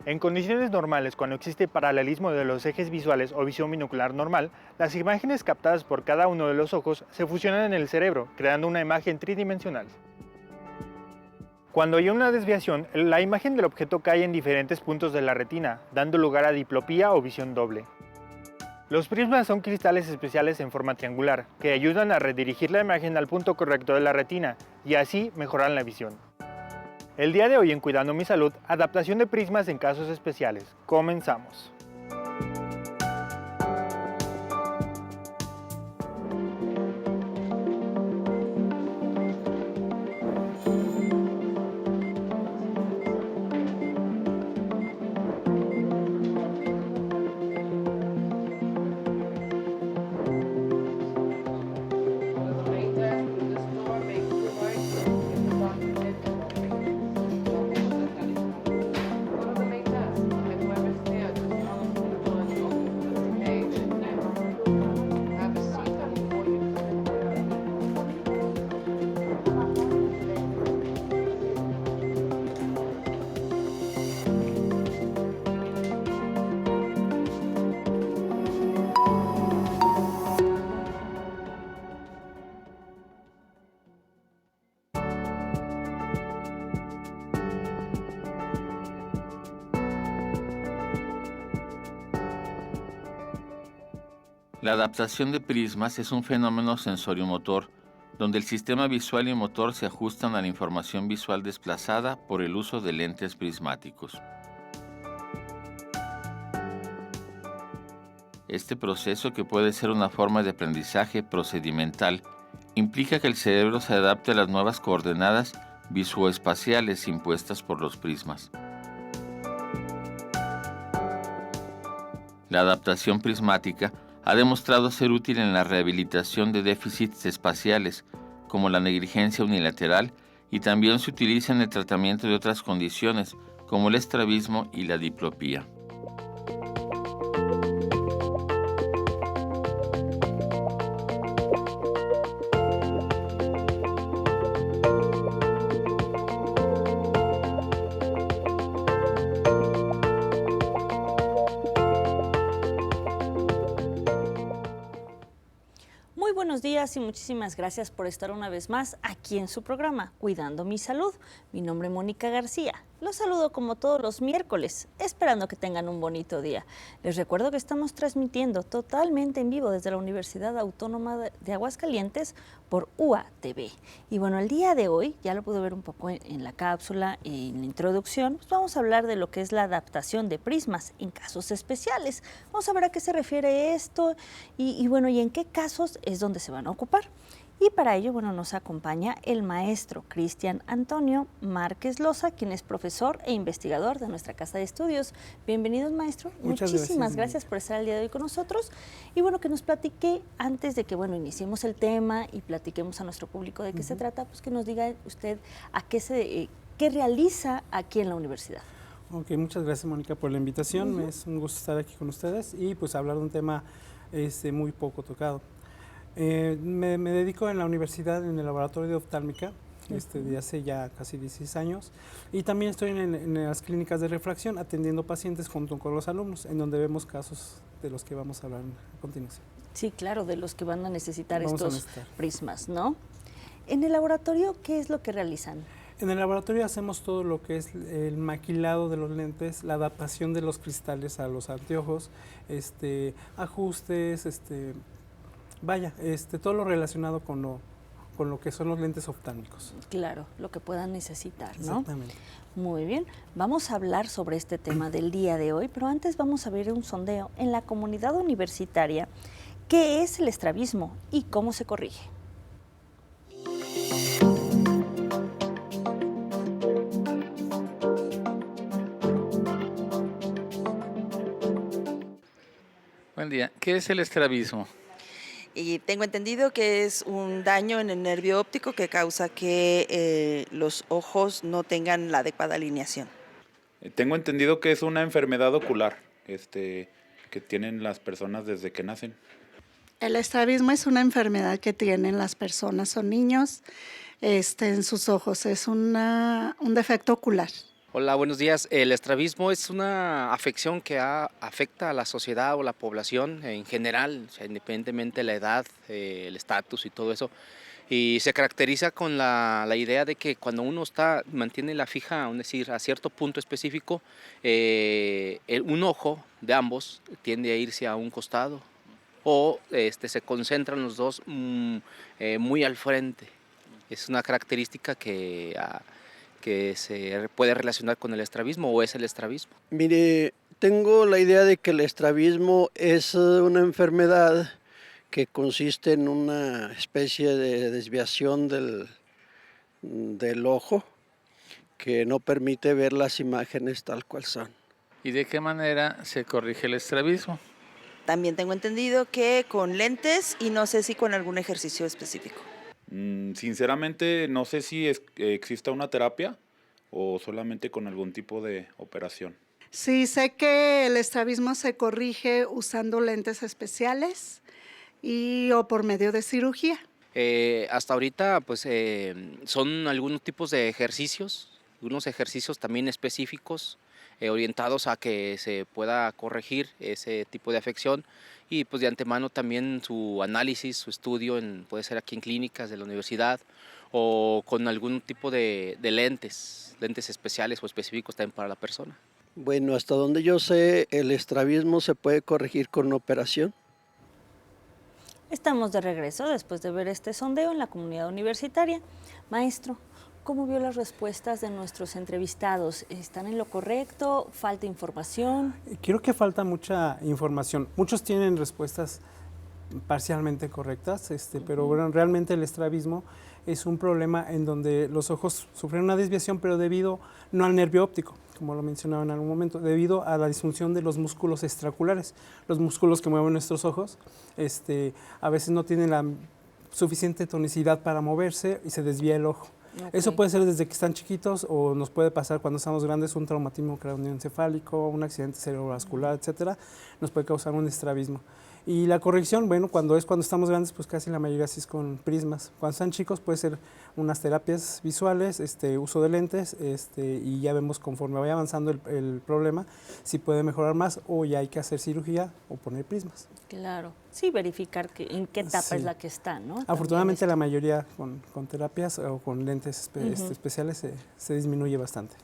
En condiciones normales, cuando existe paralelismo de los ejes visuales o visión binocular normal, las imágenes captadas por cada uno de los ojos se fusionan en el cerebro, creando una imagen tridimensional. Cuando hay una desviación, la imagen del objeto cae en diferentes puntos de la retina, dando lugar a diplopía o visión doble. Los prismas son cristales especiales en forma triangular, que ayudan a redirigir la imagen al punto correcto de la retina, y así mejoran la visión. El día de hoy en Cuidando mi Salud, adaptación de prismas en casos especiales. Comenzamos. La adaptación de prismas es un fenómeno sensoriomotor, donde el sistema visual y motor se ajustan a la información visual desplazada por el uso de lentes prismáticos. Este proceso, que puede ser una forma de aprendizaje procedimental, implica que el cerebro se adapte a las nuevas coordenadas visuoespaciales impuestas por los prismas. La adaptación prismática ha demostrado ser útil en la rehabilitación de déficits espaciales, como la negligencia unilateral, y también se utiliza en el tratamiento de otras condiciones, como el estrabismo y la diplopía. Muy buenos días y muchísimas gracias por estar una vez más aquí en su programa, Cuidando mi Salud. Mi nombre es Mónica García. Los saludo como todos los miércoles, esperando que tengan un bonito día. Les recuerdo que estamos transmitiendo totalmente en vivo desde la Universidad Autónoma de Aguascalientes por UATV. Y bueno, el día de hoy, ya lo pude ver un poco en la cápsula, en la introducción, pues vamos a hablar de lo que es la adaptación de prismas en casos especiales. Vamos a ver a qué se refiere esto y bueno, y en qué casos es donde se van a ocupar. Y para ello, bueno, nos acompaña el maestro Cristian Antonio Márquez Loza, quien es profesor e investigador de nuestra casa de estudios. Bienvenidos, maestro. Muchísimas gracias por estar el día de hoy con nosotros. Y bueno, que nos platique, antes de que, bueno, iniciemos el tema y platiquemos a nuestro público de qué se trata, pues que nos diga usted a qué realiza aquí en la universidad. Ok, muchas gracias, Mónica, por la invitación. Es un gusto estar aquí con ustedes y pues hablar de un tema muy poco tocado. Me dedico en la universidad, en el laboratorio de oftálmica, de hace ya casi 16 años, y también estoy en las clínicas de refracción atendiendo pacientes junto con los alumnos, en donde vemos casos de los que vamos a hablar a continuación. Sí, claro, de los que van a necesitar estos prismas, ¿no? En el laboratorio, ¿qué es lo que realizan? En el laboratorio hacemos todo lo que es el maquilado de los lentes, la adaptación de los cristales a los anteojos, ajustes, todo lo relacionado con lo que son los lentes oftálmicos. Claro, lo que puedan necesitar, ¿no? Exactamente. Muy bien, vamos a hablar sobre este tema del día de hoy, pero antes vamos a ver un sondeo en la comunidad universitaria. ¿Qué es el estrabismo y cómo se corrige? Buen día. ¿Qué es el estrabismo? Y tengo entendido que es un daño en el nervio óptico que causa que los ojos no tengan la adecuada alineación. Tengo entendido que es una enfermedad ocular, que tienen las personas desde que nacen. El estrabismo es una enfermedad que tienen las personas o niños en sus ojos. Es un defecto ocular. Hola, buenos días. El estrabismo es una afección que afecta a la sociedad o la población en general, o sea, independientemente de la edad, el estatus y todo eso. Y se caracteriza con la idea de que cuando uno mantiene la fija, es decir, a cierto punto específico, un ojo de ambos tiende a irse a un costado o se concentran los dos muy al frente. Es una característica que se puede relacionar con el estrabismo o es el estrabismo. Mire, tengo la idea de que el estrabismo es una enfermedad que consiste en una especie de desviación del ojo que no permite ver las imágenes tal cual son. ¿Y de qué manera se corrige el estrabismo? También tengo entendido que con lentes y no sé si con algún ejercicio específico. Sinceramente, no sé si exista una terapia o solamente con algún tipo de operación. Sí, sé que el estrabismo se corrige usando lentes especiales o por medio de cirugía. Hasta ahorita pues son algunos tipos de ejercicios, unos ejercicios también específicos orientados a que se pueda corregir ese tipo de afección y pues de antemano también su análisis, su estudio puede ser aquí en clínicas de la universidad o con algún tipo de lentes especiales o específicos también para la persona. Bueno, hasta donde yo sé, el estrabismo se puede corregir con una operación. Estamos de regreso después de ver este sondeo en la comunidad universitaria. Maestro, ¿cómo vio las respuestas de nuestros entrevistados? ¿Están en lo correcto? ¿Falta información? Creo que falta mucha información. Muchos tienen respuestas parcialmente correctas, pero bueno, realmente el estrabismo es un problema en donde los ojos sufren una desviación, pero debido no al nervio óptico, como lo mencionaba en algún momento, debido a la disfunción de los músculos extraculares. Los músculos que mueven nuestros ojos a veces no tienen la suficiente tonicidad para moverse y se desvía el ojo. Okay. Eso puede ser desde que están chiquitos o nos puede pasar cuando estamos grandes, un traumatismo craneoencefálico, un accidente cerebrovascular, etcétera, nos puede causar un estrabismo. Y la corrección, bueno, cuando estamos grandes, pues casi la mayoría sí es con prismas. Cuando están chicos puede ser unas terapias visuales, uso de lentes, y ya vemos conforme vaya avanzando el problema, si puede mejorar más o ya hay que hacer cirugía o poner prismas. Claro, sí, verificar en qué etapa es la que está, ¿no? Afortunadamente la mayoría con terapias o con lentes especiales se disminuye bastante.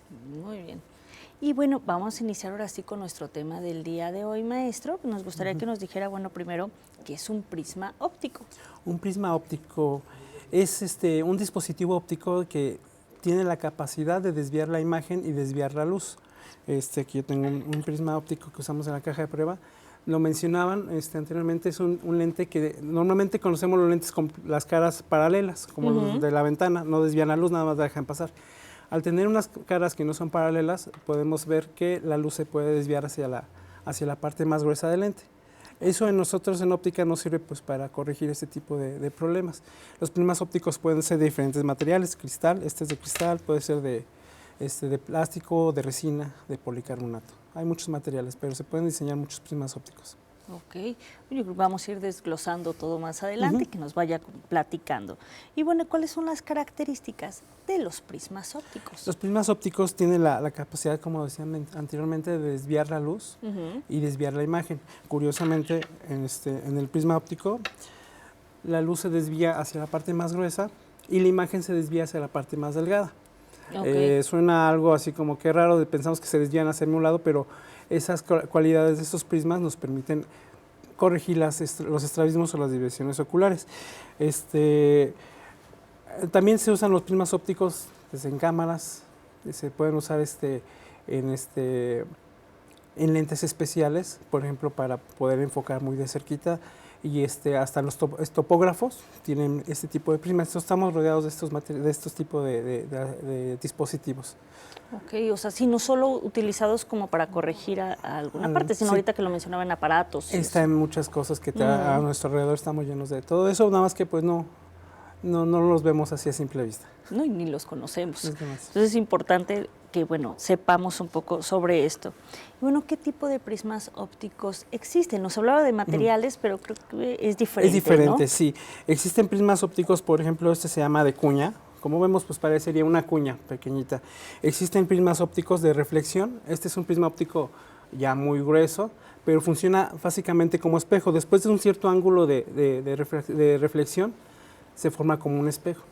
Muy bien. Y bueno, vamos a iniciar ahora sí con nuestro tema del día de hoy, maestro. Nos gustaría que nos dijera, bueno, primero, ¿qué es un prisma óptico? Un prisma óptico es un dispositivo óptico que tiene la capacidad de desviar la imagen y desviar la luz. Aquí yo tengo un prisma óptico que usamos en la caja de prueba. Lo mencionaban anteriormente, es un lente que normalmente conocemos los lentes con las caras paralelas, como los de la ventana, no desvían la luz, nada más la dejan pasar. Al tener unas caras que no son paralelas, podemos ver que la luz se puede desviar hacia la parte más gruesa del lente. Eso en nosotros en óptica nos sirve pues, para corregir este tipo de problemas. Los prismas ópticos pueden ser de diferentes materiales, cristal, es de cristal, puede ser de plástico, de resina, de policarbonato. Hay muchos materiales, pero se pueden diseñar muchos prismas ópticos. Ok, yo creo que vamos a ir desglosando todo más adelante y que nos vaya platicando. Y bueno, ¿cuáles son las características de los prismas ópticos? Los prismas ópticos tienen la capacidad, como decían anteriormente, de desviar la luz y desviar la imagen. Curiosamente, en el prisma óptico, la luz se desvía hacia la parte más gruesa y la imagen se desvía hacia la parte más delgada. Okay. Suena algo así como que raro, pensamos que se desvían hacia un lado, pero esas cualidades de estos prismas nos permiten corregir los estrabismos o las desviaciones oculares. También se usan los prismas ópticos desde en cámaras, se pueden usar en lentes especiales, por ejemplo, para poder enfocar muy de cerquita, y hasta los topógrafos tienen este tipo de prismas. Estamos rodeados de estos tipos de dispositivos. Ok, o sea, sí, no solo utilizados como para corregir a alguna parte, sino ahorita que lo mencionaban aparatos. Está en muchas cosas que a nuestro alrededor estamos llenos de todo eso, nada más que pues no los vemos así a simple vista. No, y ni los conocemos. Entonces es importante que, bueno, sepamos un poco sobre esto. Y bueno, ¿qué tipo de prismas ópticos existen? Nos hablaba de materiales, pero creo que es diferente, Es diferente, ¿no? Sí. Existen prismas ópticos, por ejemplo, se llama de cuña, como vemos, pues parecería una cuña pequeñita. Existen prismas ópticos de reflexión. Este es un prisma óptico ya muy grueso, pero funciona básicamente como espejo. Después de un cierto ángulo de reflexión, se forma como un espejo.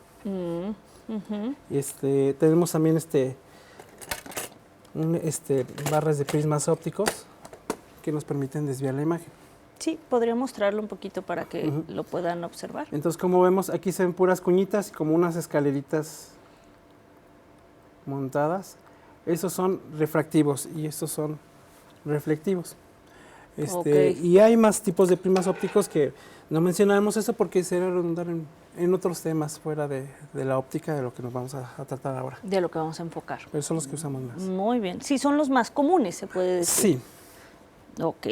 Tenemos también barras de prismas ópticos que nos permiten desviar la imagen. Sí, podría mostrarlo un poquito para que lo puedan observar. Entonces, como vemos, aquí se ven puras cuñitas y como unas escaleritas montadas. Esos son refractivos y estos son reflectivos. Y hay más tipos de prismas ópticos que no mencionamos eso porque sería redundar en otros temas fuera de la óptica, de lo que nos vamos a tratar ahora. De lo que vamos a enfocar. Pero son los que usamos más. Muy bien. Sí, son los más comunes, se puede decir. Sí. Ok.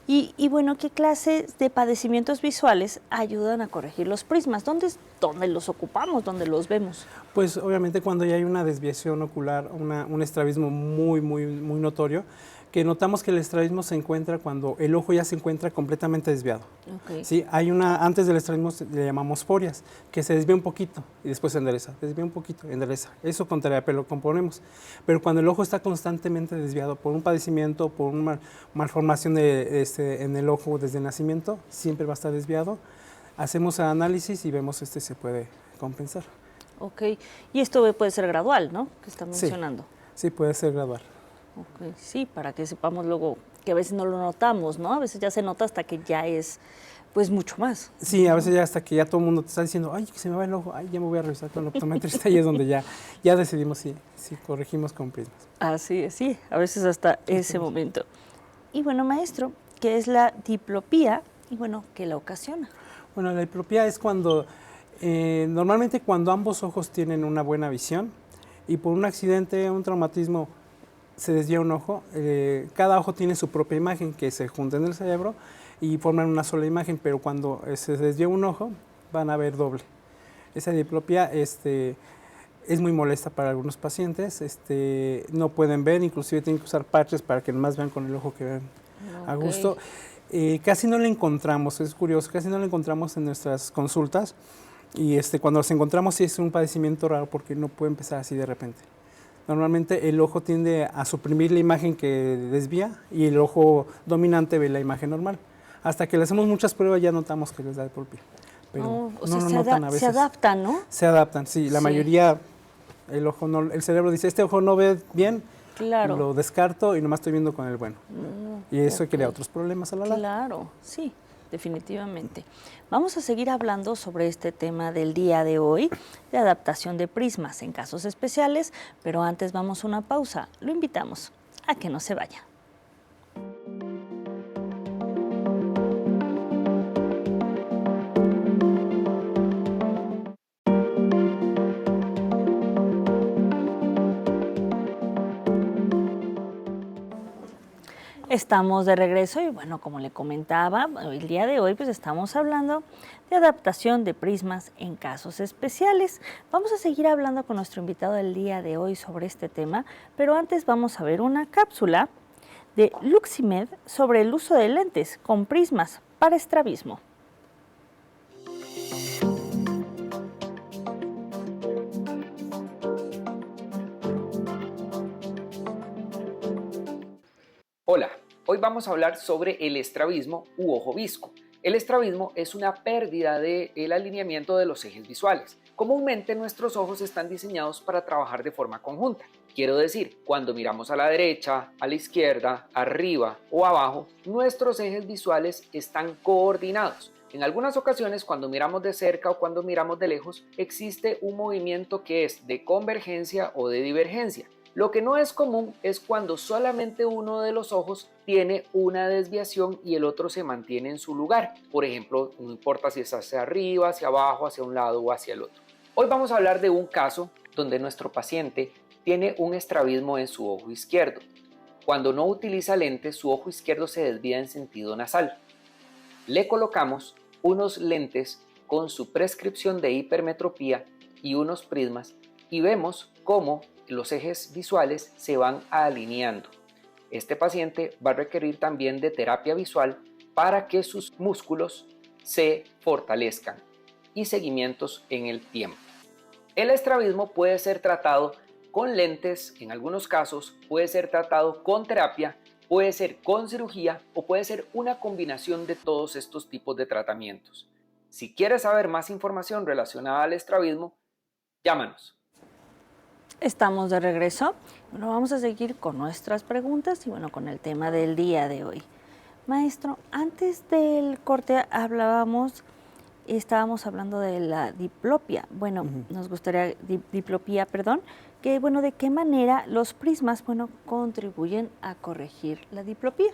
Y bueno, ¿qué clases de padecimientos visuales ayudan a corregir los prismas? ¿Dónde los ocupamos? ¿Dónde los vemos? Pues obviamente cuando ya hay una desviación ocular, un estrabismo muy notorio, que notamos que el estrabismo se encuentra cuando el ojo ya se encuentra completamente desviado. Okay. Sí, antes del estrabismo le llamamos forias, que se desvía un poquito y después se endereza, desvía un poquito, endereza. Eso con terapia lo componemos. Pero cuando el ojo está constantemente desviado por un padecimiento, por una malformación en el ojo desde el nacimiento, siempre va a estar desviado. Hacemos el análisis y vemos se puede compensar. Ok, y esto puede ser gradual, ¿no? Que está mencionando. Sí, puede ser gradual. Okay. Sí, para que sepamos luego que a veces no lo notamos, ¿no? A veces ya se nota hasta que ya es, pues, mucho más. Sí, a veces ya hasta que ya todo el mundo te está diciendo, ay, que se me va el ojo, ay, ya me voy a revisar con el optometrista y es donde ya decidimos si corregimos con prismas. Así es, sí, a veces hasta ese momento. Y bueno, maestro, ¿qué es la diplopía y bueno, qué la ocasiona? Bueno, la diplopía es cuando, normalmente cuando ambos ojos tienen una buena visión y por un accidente, un traumatismo, se desvía un ojo, cada ojo tiene su propia imagen que se junta en el cerebro y forman una sola imagen, pero cuando se desvía un ojo van a ver doble. Esa diplopía es muy molesta para algunos pacientes, no pueden ver, inclusive tienen que usar parches para que nomás vean con el ojo que ven a gusto. Casi no la encontramos, es curioso, casi no la encontramos en nuestras consultas y cuando los encontramos sí es un padecimiento raro porque no puede empezar así de repente. Normalmente el ojo tiende a suprimir la imagen que desvía y el ojo dominante ve la imagen normal. Hasta que le hacemos muchas pruebas ya notamos que les da diplopía. Pero se adaptan, ¿no? Se adaptan, sí. La mayoría, el cerebro dice, este ojo no ve bien, claro. Lo descarto y nomás estoy viendo con el bueno. Y eso crea otros problemas a la larga. Claro, sí, definitivamente. Vamos a seguir hablando sobre este tema del día de hoy, de adaptación de prismas en casos especiales, pero antes vamos a una pausa. Lo invitamos a que no se vaya. Estamos de regreso y bueno, como le comentaba, el día de hoy pues estamos hablando de adaptación de prismas en casos especiales. Vamos a seguir hablando con nuestro invitado del día de hoy sobre este tema, pero antes vamos a ver una cápsula de Luximed sobre el uso de lentes con prismas para estrabismo. Hola, hoy vamos a hablar sobre el estrabismo u ojo visco. El estrabismo es una pérdida del alineamiento de los ejes visuales. Comúnmente nuestros ojos están diseñados para trabajar de forma conjunta. Quiero decir, cuando miramos a la derecha, a la izquierda, arriba o abajo, nuestros ejes visuales están coordinados. En algunas ocasiones, cuando miramos de cerca o cuando miramos de lejos, existe un movimiento que es de convergencia o de divergencia. Lo que no es común es cuando solamente uno de los ojos tiene una desviación y el otro se mantiene en su lugar. Por ejemplo, no importa si es hacia arriba, hacia abajo, hacia un lado o hacia el otro. Hoy vamos a hablar de un caso donde nuestro paciente tiene un estrabismo en su ojo izquierdo. Cuando no utiliza lentes, su ojo izquierdo se desvía en sentido nasal. Le colocamos unos lentes con su prescripción de hipermetropía y unos prismas y vemos cómo los ejes visuales se van alineando. Este paciente va a requerir también de terapia visual para que sus músculos se fortalezcan y seguimientos en el tiempo. El estrabismo puede ser tratado con lentes, en algunos casos puede ser tratado con terapia, puede ser con cirugía o puede ser una combinación de todos estos tipos de tratamientos. Si quieres saber más información relacionada al estrabismo, llámanos. Estamos de regreso. Bueno, vamos a seguir con nuestras preguntas y bueno, con el tema del día de hoy. Maestro, antes del corte estábamos hablando de la diplopia. Bueno, nos gustaría, diplopía, perdón, que bueno, ¿de qué manera los prismas, bueno, contribuyen a corregir la diplopía?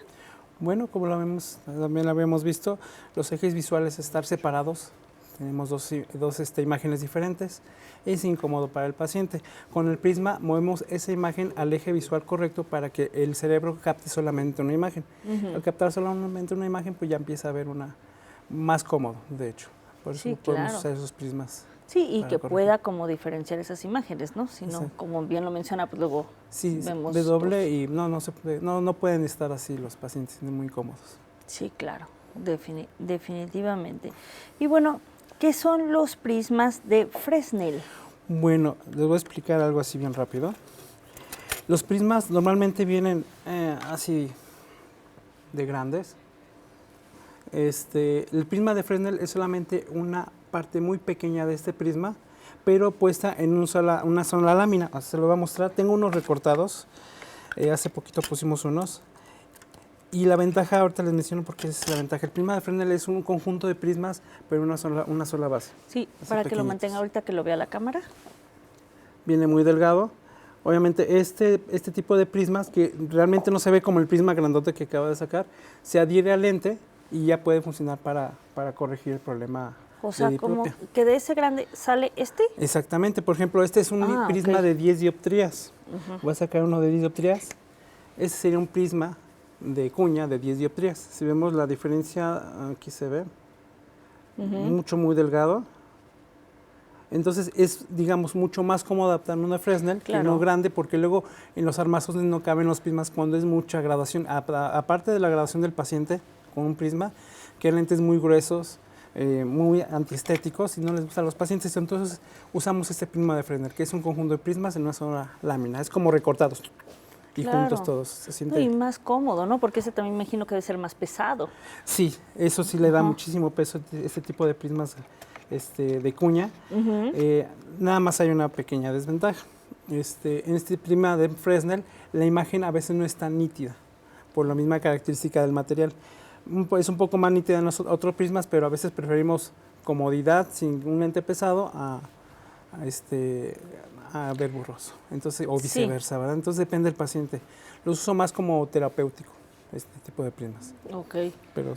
Bueno, como también lo habíamos visto, los ejes visuales estar separados. Tenemos dos imágenes diferentes. Es incómodo para el paciente. Con el prisma movemos esa imagen al eje visual correcto para que el cerebro capte solamente una imagen. Al captar solamente una imagen, pues ya empieza a ver una más cómodo, de hecho. Por eso podemos usar esos prismas. Sí, y que pueda como diferenciar esas imágenes, ¿no? Si no, como bien lo menciona, pues luego vemos de doble y no pueden estar así los pacientes, muy cómodos. Sí, claro, definitivamente. Y bueno, ¿qué son los prismas de Fresnel? Bueno, les voy a explicar algo así bien rápido. Los prismas normalmente vienen así de grandes. El prisma de Fresnel es solamente una parte muy pequeña de este prisma, pero puesta en una sola lámina. Se lo voy a mostrar. Tengo unos recortados. Hace poquito pusimos unos. Y la ventaja, ahorita les menciono porque es la ventaja. El prisma de Fresnel es un conjunto de prismas, pero una sola base. Sí, para que lo mantenga ahorita que lo vea la cámara. Viene muy delgado. Obviamente este tipo de prismas, que realmente no se ve como el prisma grandote que acaba de sacar, se adhiere al lente y ya puede funcionar para corregir el problema. O sea, como que de ese grande sale este. Exactamente. Por ejemplo, este es un prisma de 10 dioptrías. Voy a sacar uno de 10 dioptrías. Ese sería un prisma de cuña de 10 dioptrías. Si vemos la diferencia, aquí se ve, muy delgado. Entonces es, digamos, mucho más cómodo adaptar una Fresnel que no grande, porque luego en los armazones no caben los prismas cuando es mucha graduación. Aparte de la graduación del paciente con un prisma, que hay lentes muy gruesos, muy antiestéticos y no les gustan a los pacientes. Entonces usamos este prisma de Fresnel, que es un conjunto de prismas en una sola lámina. Es como recortados. Y juntos todos. Se siente... Y más cómodo, ¿no? Porque ese también me imagino que debe ser más pesado. Sí, eso sí le da muchísimo peso este tipo de prismas de cuña. Nada más hay una pequeña desventaja. En este prisma de Fresnel, la imagen a veces no es tan nítida, por la misma característica del material. Es un poco más nítida en los otros prismas, pero a veces preferimos comodidad sin un lente pesado a ver borroso, entonces, o viceversa, ¿verdad? Entonces depende del paciente. Los uso más como terapéutico, este tipo de prismas. Ok. Pero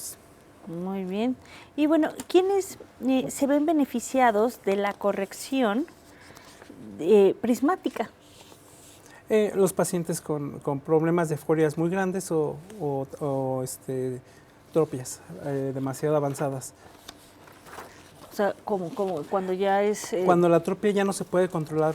muy bien. Y bueno, ¿quiénes se ven beneficiados de la corrección prismática? Los pacientes con problemas de forias muy grandes o tropias demasiado avanzadas. O sea, como cuando ya es... Cuando la atropia ya no se puede controlar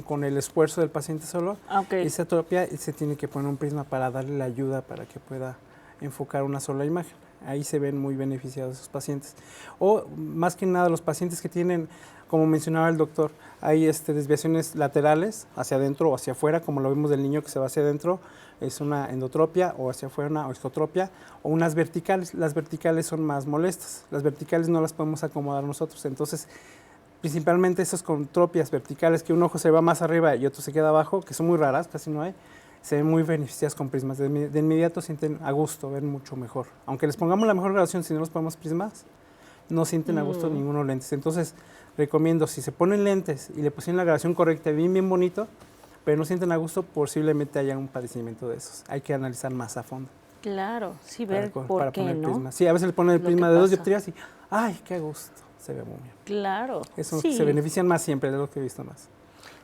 con el esfuerzo del paciente solo, esa atropia se tiene que poner un prisma para darle la ayuda para que pueda enfocar una sola imagen. Ahí se ven muy beneficiados esos pacientes. O más que nada los pacientes que tienen, como mencionaba el doctor, hay desviaciones laterales hacia adentro o hacia afuera, como lo vimos del niño que se va hacia adentro, es una endotropia, o hacia afuera una escotropia, o unas verticales. Las verticales son más molestas. Las verticales no las podemos acomodar nosotros. Entonces, principalmente esas con tropias verticales, que un ojo se va más arriba y otro se queda abajo, que son muy raras, casi no hay, se ven muy beneficiadas con prismas. De inmediato sienten a gusto, ven mucho mejor. Aunque les pongamos la mejor graduación, si no los ponemos prismas, no sienten a gusto ninguno lentes. Entonces, recomiendo, si se ponen lentes y le pusieron la graduación correcta, bien bonito, pero no sienten a gusto, posiblemente haya un padecimiento de esos. Hay que analizar más a fondo. Claro, sí, ver por qué, ¿no? Prisma. Sí, a veces le ponen el prisma de 2 dioptrías y ¡ay, qué gusto! Se ve muy bien. Claro. Eso se benefician más siempre, de lo que he visto más.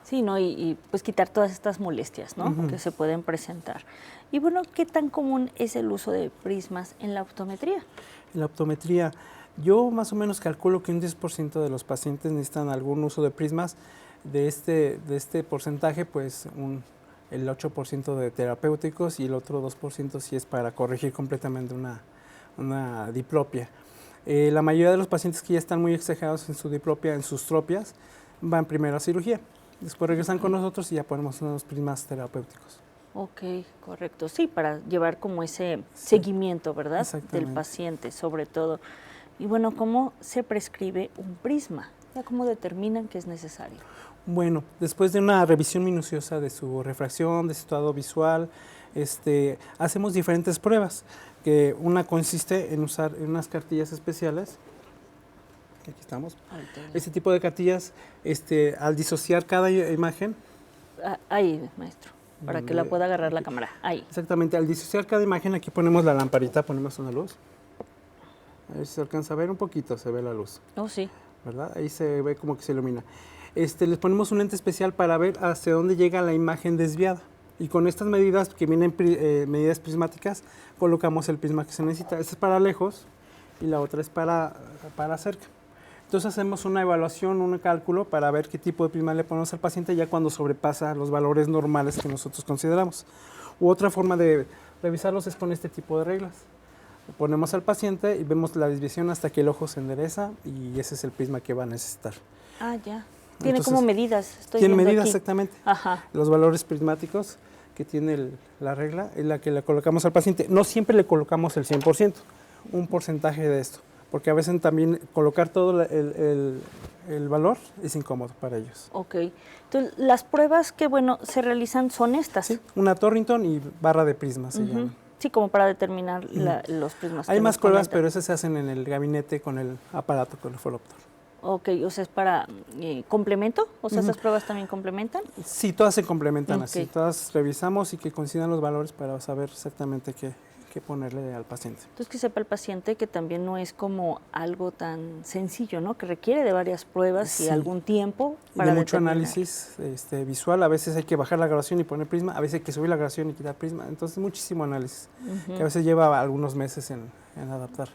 Sí, ¿no? Y pues quitar todas estas molestias, ¿no? Que se pueden presentar. Y bueno, ¿qué tan común es el uso de prismas en la optometría? En la optometría, yo más o menos calculo que un 10% de los pacientes necesitan algún uso de prismas. De este porcentaje, pues el 8% de terapéuticos y el otro 2% sí es para corregir completamente una diplopia. La mayoría de los pacientes que ya están muy exagerados en su diplopia, en sus tropias, van primero a cirugía. Después regresan con nosotros y ya ponemos unos prismas terapéuticos. Ok, correcto. Sí, para llevar como ese seguimiento, ¿verdad? Del Exactamente. paciente, sobre todo. Y bueno, ¿cómo se prescribe un prisma? ¿Ya cómo determinan que es necesario? Bueno, después de una revisión minuciosa de su refracción, de su estado visual, hacemos diferentes pruebas, que una consiste en usar unas cartillas especiales. Aquí estamos. Este tipo de cartillas, al disociar cada imagen. Ahí, maestro, para que la pueda agarrar la cámara. Ahí. Exactamente, al disociar cada imagen, aquí ponemos la lamparita, ponemos una luz. A ver si se alcanza a ver un poquito, se ve la luz. Oh, sí. ¿Verdad? Ahí se ve como que se ilumina. Les ponemos un lente especial para ver hacia dónde llega la imagen desviada. Y con estas medidas, que vienen medidas prismáticas, colocamos el prisma que se necesita. Esta es para lejos y la otra es para cerca. Entonces hacemos una evaluación, un cálculo para ver qué tipo de prisma le ponemos al paciente ya cuando sobrepasa los valores normales que nosotros consideramos. U otra forma de revisarlos es con este tipo de reglas. Lo ponemos al paciente y vemos la desviación hasta que el ojo se endereza y ese es el prisma que va a necesitar. Ah, ya. Tiene Entonces, como medidas. Tiene medidas, aquí. exactamente. Ajá. Los valores prismáticos que tiene la regla es la que le colocamos al paciente. No siempre le colocamos el 100%, un porcentaje de esto, porque a veces también colocar todo el valor es incómodo para ellos. Ok. Entonces, las pruebas que, bueno, se realizan son estas. Sí, una Torrington y barra de prisma se llama. Sí, como para determinar los prismas. Hay que más nos pruebas, comentan. pero esas se hacen en el gabinete con el aparato, con el folóptor. Ok, o sea, es para complemento, o sea, ¿esas pruebas también complementan? Sí, todas se complementan Ok. así, todas revisamos y que coincidan los valores para saber exactamente qué ponerle al paciente. Entonces, que sepa el paciente que también no es como algo tan sencillo, ¿no? Que requiere de varias pruebas y Sí. algún tiempo Y para de mucho determinar. análisis visual, a veces hay que bajar la grabación y poner prisma, a veces hay que subir la grabación y quitar prisma, entonces muchísimo análisis, que a veces lleva algunos meses en adaptar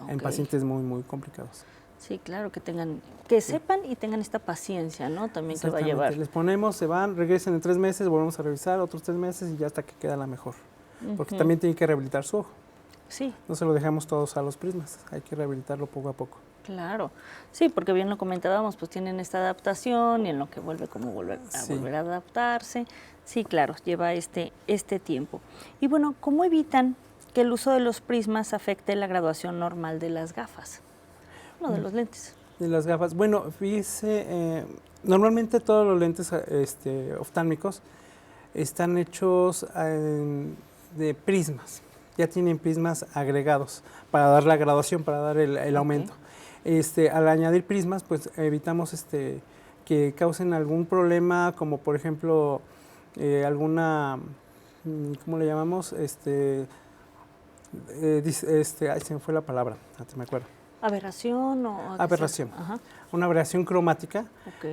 en Ok. pacientes muy, muy complicados. Sí, claro, que sepan y tengan esta paciencia, ¿no? También que va a Exactamente. llevar. Les ponemos, se van, regresan en 3 meses, volvemos a revisar otros 3 meses y ya hasta que queda la mejor. Porque también tienen que rehabilitar su ojo. Sí, No se lo dejamos todos a los prismas, hay que rehabilitarlo poco a poco. claro. Sí, porque bien lo comentábamos, pues tienen esta adaptación y en lo que vuelve como volver a adaptarse. Sí, claro, lleva este tiempo. Y bueno, ¿cómo evitan que el uso de los prismas afecte la graduación normal de las gafas? No, de los lentes. De las gafas. Bueno, fíjese, normalmente todos los lentes oftálmicos están hechos de prismas. Ya tienen prismas agregados para dar la graduación, para dar el aumento. Al añadir prismas, pues evitamos que causen algún problema, como por ejemplo alguna, ¿cómo le llamamos? Ay, se me fue la palabra, antes me acuerdo. ¿Aberración o...? Aberración. Ajá. Una aberración cromática, Ok.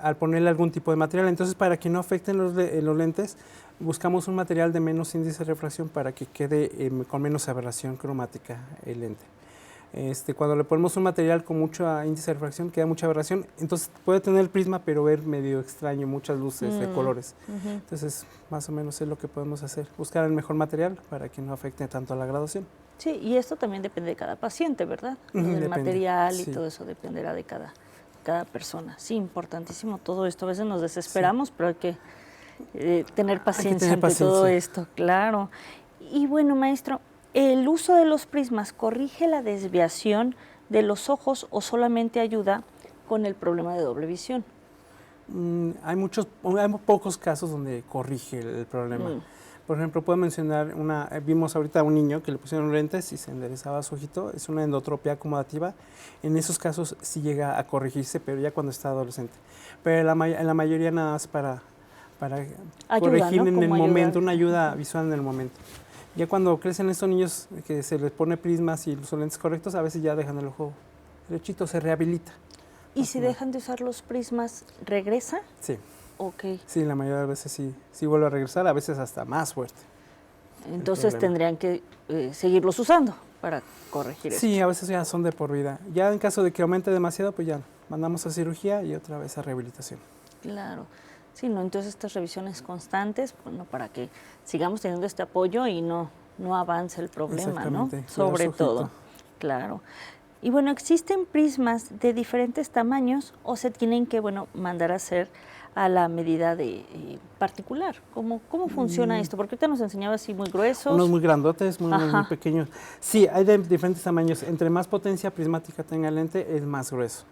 al ponerle algún tipo de material. Entonces, para que no afecten los lentes, buscamos un material de menos índice de refracción para que quede con menos aberración cromática el lente. Cuando le ponemos un material con mucho índice de refracción, queda mucha aberración, entonces puede tener el prisma, pero ver medio extraño, muchas luces de colores. Entonces, más o menos es lo que podemos hacer, buscar el mejor material para que no afecte tanto a la graduación. Sí, y esto también depende de cada paciente, ¿verdad? Lo del Depende, material y sí. todo eso dependerá de cada persona. Sí, importantísimo todo esto. A veces nos desesperamos, pero hay que tener paciencia ante todo esto, claro. Y bueno, maestro, ¿el uso de los prismas corrige la desviación de los ojos o solamente ayuda con el problema de doble visión? Hay pocos casos donde corrige el problema. Por ejemplo, puedo mencionar vimos ahorita a un niño que le pusieron lentes y se enderezaba su ojito, es una endotropia acomodativa. En esos casos sí llega a corregirse, pero ya cuando está adolescente. Pero en la mayoría nada más para corregir, ¿no? En el momento, una ayuda visual en el momento. Ya cuando crecen estos niños que se les pone prismas y los lentes correctos, a veces ya dejan el ojo derechito, se rehabilita. ¿Y si dejan de usar los prismas, regresa? Sí. Ok. Sí, la mayoría de veces sí vuelve a regresar, a veces hasta más fuerte. Entonces tendrían que seguirlos usando para corregir esto. Sí, a veces ya son de por vida. Ya en caso de que aumente demasiado, pues ya mandamos a cirugía y otra vez a rehabilitación. Claro. Sí, no, entonces estas revisiones constantes, bueno, para que sigamos teniendo este apoyo y no avance el problema, ¿no? Exactamente, cuidar Sobre su ojito. todo. Claro. Y bueno, ¿existen prismas de diferentes tamaños o se tienen que, mandar a hacer a la medida de particular? ¿Cómo funciona esto? Porque ahorita nos enseñaba así muy gruesos. Unos muy grandotes, muy pequeños. Sí, hay de diferentes tamaños. Entre más potencia prismática tenga el lente, es más grueso.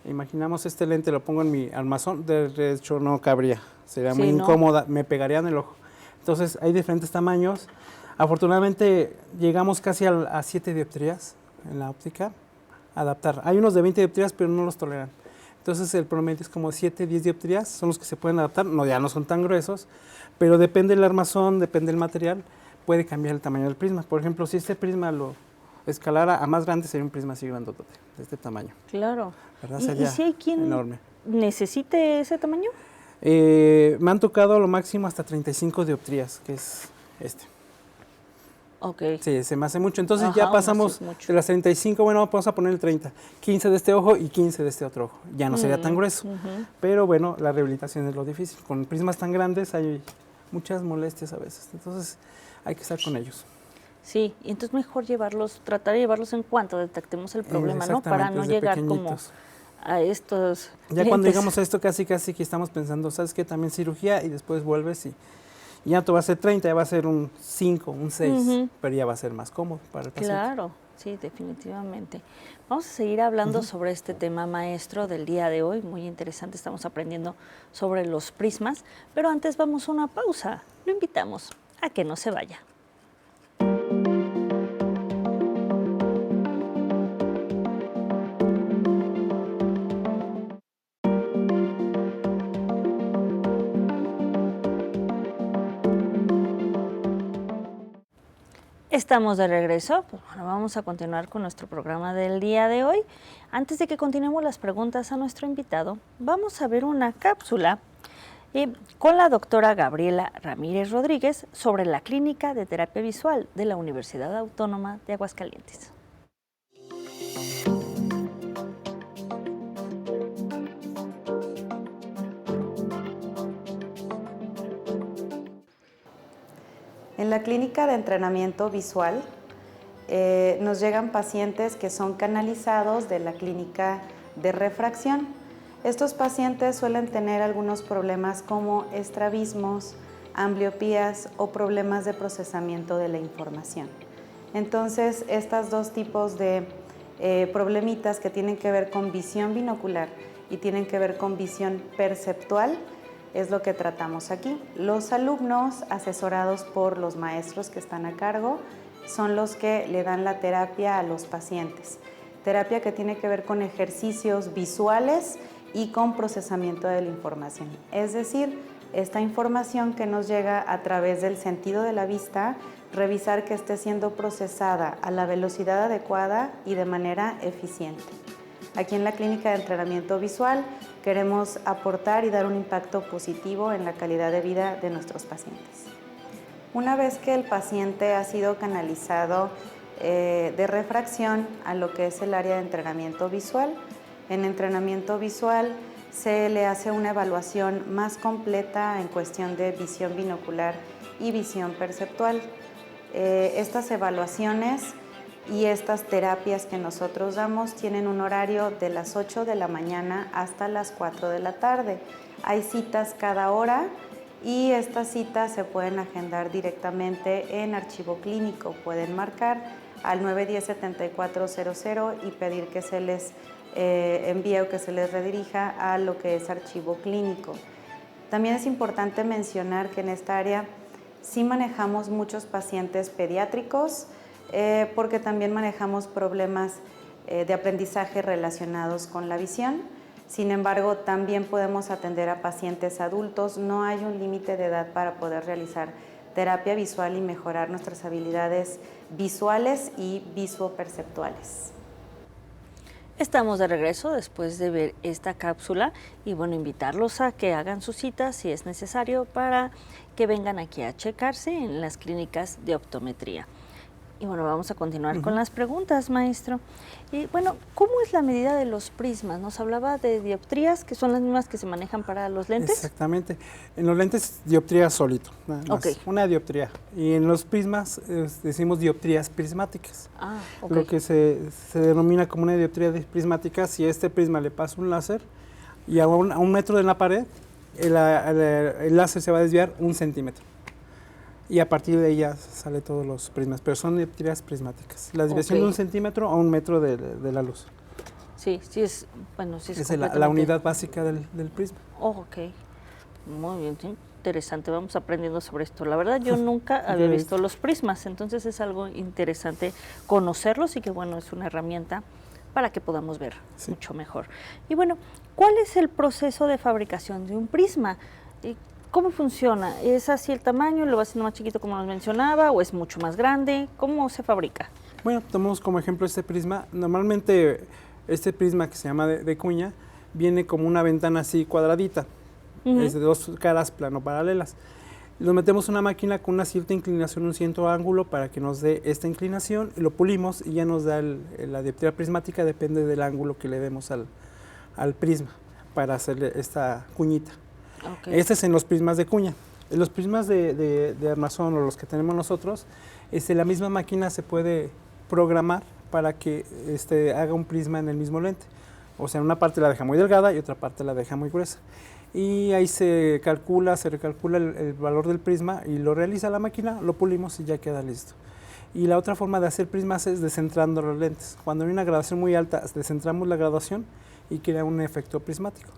Imaginamos este lente, lo pongo en mi armazón, de hecho no cabría, sería muy incómoda, me pegaría en el ojo. Entonces hay diferentes tamaños. Afortunadamente llegamos casi a 7 dioptrías en la óptica, adaptar. Hay unos de 20 dioptrías, pero no los toleran. Entonces el promedio es como 7, 10 dioptrías, son los que se pueden adaptar, ya no son tan gruesos, pero depende del armazón, depende del material, puede cambiar el tamaño del prisma. Por ejemplo, si este prisma lo escalara a más grande, sería un prisma así grandote, de este tamaño. Claro. ¿Verdad? ¿Y si hay quien enorme. necesite ese tamaño? Me han tocado lo máximo hasta 35 dioptrías, que es este. Ok. Sí, se me hace mucho. Entonces ya pasamos de las 35, vamos a poner el 30. 15 de este ojo y 15 de este otro ojo. Ya no sería tan grueso. Pero bueno, la rehabilitación es lo difícil. Con prismas tan grandes hay muchas molestias a veces. Entonces hay que estar con ellos. Sí, y entonces mejor tratar de llevarlos en cuanto detectemos el problema, ¿no? Para no llegar pequeñitos. Como a estos Ya lentes. cuando llegamos a esto casi que estamos pensando, ¿sabes qué? También cirugía y después vuelves y ya no va a ser 30, ya va a ser un 5, un 6, pero ya va a ser más cómodo para el paciente. Claro, sí, definitivamente. Vamos a seguir hablando sobre este tema, maestro, del día de hoy. Muy interesante, estamos aprendiendo sobre los prismas, pero antes vamos a una pausa. Lo invitamos a que no se vaya. Estamos de regreso, pues bueno, vamos a continuar con nuestro programa del día de hoy. Antes de que continuemos las preguntas a nuestro invitado, vamos a ver una cápsula con la doctora Gabriela Ramírez Rodríguez sobre la Clínica de Terapia Visual de la Universidad Autónoma de Aguascalientes. En la clínica de entrenamiento visual nos llegan pacientes que son canalizados de la clínica de refracción. Estos pacientes suelen tener algunos problemas como estrabismos, ambliopías o problemas de procesamiento de la información. Entonces, estos dos tipos de problemitas que tienen que ver con visión binocular y tienen que ver con visión perceptual es lo que tratamos aquí. Los alumnos, asesorados por los maestros que están a cargo, son los que le dan la terapia a los pacientes. Terapia que tiene que ver con ejercicios visuales y con procesamiento de la información. Es decir, esta información que nos llega a través del sentido de la vista, revisar que esté siendo procesada a la velocidad adecuada y de manera eficiente. Aquí en la clínica de entrenamiento visual queremos aportar y dar un impacto positivo en la calidad de vida de nuestros pacientes. Una vez que el paciente ha sido canalizado de refracción a lo que es el área de entrenamiento visual, en entrenamiento visual se le hace una evaluación más completa en cuestión de visión binocular y visión perceptual. Estas evaluaciones y estas terapias que nosotros damos tienen un horario de las 8 de la mañana hasta las 4 de la tarde. Hay citas cada hora y estas citas se pueden agendar directamente en archivo clínico. Pueden marcar al 910-7400 y pedir que se les envíe o que se les redirija a lo que es archivo clínico. También es importante mencionar que en esta área sí manejamos muchos pacientes pediátricos, porque también manejamos problemas de aprendizaje relacionados con la visión. Sin embargo, también podemos atender a pacientes adultos. No hay un límite de edad para poder realizar terapia visual y mejorar nuestras habilidades visuales y visuoperceptuales. Estamos de regreso después de ver esta cápsula y bueno, invitarlos a que hagan sus citas si es necesario para que vengan aquí a checarse en las clínicas de optometría. Y bueno, vamos a continuar con las preguntas, maestro. Y bueno, ¿cómo es la medida de los prismas? Nos hablaba de dioptrías, que son las mismas que se manejan para los lentes. Exactamente. En los lentes, dioptría solito, nada más. Una dioptría. Y en los prismas decimos dioptrías prismáticas. Lo que se denomina como una dioptría prismática, si a este prisma le pasa un láser y a un metro de la pared, el láser se va a desviar 1 centímetro. Y a partir de ella sale todos los prismas, pero son dioptrías prismáticas. La desviación de 1 centímetro a 1 metro de la luz. Sí, sí es, bueno, sí es la unidad básica del prisma. Ok, muy bien, interesante, vamos aprendiendo sobre esto. La verdad yo nunca había visto los prismas, entonces es algo interesante conocerlos y que bueno, es una herramienta para que podamos ver mucho mejor. Y bueno, ¿cuál es el proceso de fabricación de un prisma? ¿Cómo funciona? ¿Es así el tamaño, lo va haciendo más chiquito como nos mencionaba, o es mucho más grande? ¿Cómo se fabrica? Bueno, tomamos como ejemplo este prisma. Normalmente este prisma que se llama de cuña viene como una ventana así cuadradita, es de 2 caras plano-paralelas. Lo metemos en una máquina con una cierta inclinación, un cierto ángulo para que nos dé esta inclinación, y lo pulimos y ya nos da la dioptría prismática, depende del ángulo que le demos al prisma para hacerle esta cuñita. Este es en los prismas de cuña. En los prismas de armazón o los que tenemos nosotros, la misma máquina se puede programar para que haga un prisma en el mismo lente. O sea, una parte la deja muy delgada y otra parte la deja muy gruesa. Y ahí se recalcula el valor del prisma y lo realiza la máquina, lo pulimos y ya queda listo. Y la otra forma de hacer prismas es descentrando los lentes. Cuando hay una graduación muy alta, descentramos la graduación y crea un efecto prismático.